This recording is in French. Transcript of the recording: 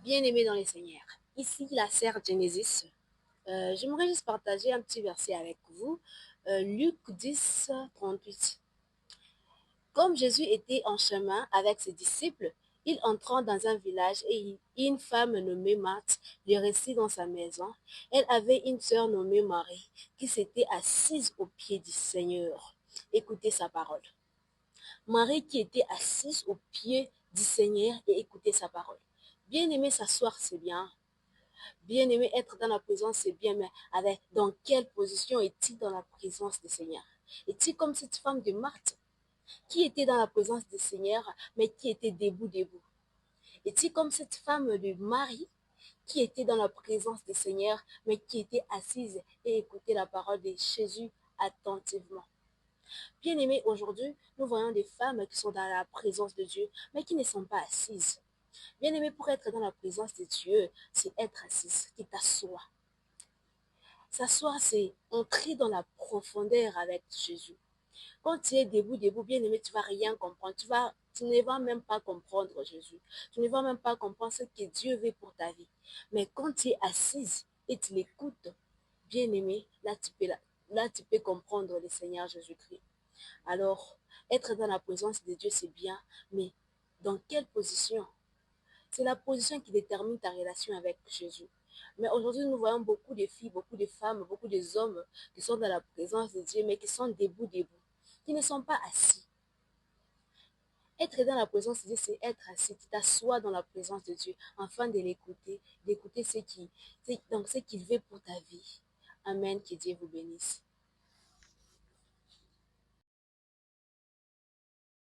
Bien-aimés dans les Seigneurs, ici la sœur Genesis. J'aimerais juste partager un petit verset avec vous. Luc 10, 38. Comme Jésus était en chemin avec ses disciples, il entra dans un village et une femme nommée Marthe lui restait dans sa maison. Elle avait une sœur nommée Marie qui s'était assise aux pieds du Seigneur. Écoutez sa parole. Marie qui était assise aux pieds du Seigneur et écoutait sa parole. Bien-aimé, s'asseoir, c'est bien. Bien-aimé, être dans la présence, c'est bien, mais dans quelle position est-il dans la présence du Seigneur? Est-il comme cette femme de Marthe qui était dans la présence du Seigneur, mais qui était debout? Est-il comme cette femme de Marie qui était dans la présence du Seigneur, mais qui était assise et écoutait la parole de Jésus attentivement? Bien-aimé, aujourd'hui, nous voyons des femmes qui sont dans la présence de Dieu, mais qui ne sont pas assises. Bien-aimé, pour être dans la présence de Dieu, c'est être assise, qui t'assoit. S'asseoir, c'est entrer dans la profondeur avec Jésus. Quand tu es debout, bien-aimé, tu ne vas rien comprendre. Tu ne vas même pas comprendre Jésus. Tu ne vas même pas comprendre ce que Dieu veut pour ta vie. Mais quand tu es assise et tu l'écoutes, bien-aimé, là, tu peux comprendre le Seigneur Jésus-Christ. Alors, être dans la présence de Dieu, c'est bien, mais dans quelle position? C'est la position qui détermine ta relation avec Jésus. Mais aujourd'hui, nous voyons beaucoup de filles, beaucoup de femmes, beaucoup d'hommes qui sont dans la présence de Dieu, mais qui sont debout, qui ne sont pas assis. Être dans la présence de Dieu, c'est être assis. Tu t'assois dans la présence de Dieu afin de l'écouter, d'écouter ce qu'il veut pour ta vie. Amen, que Dieu vous bénisse.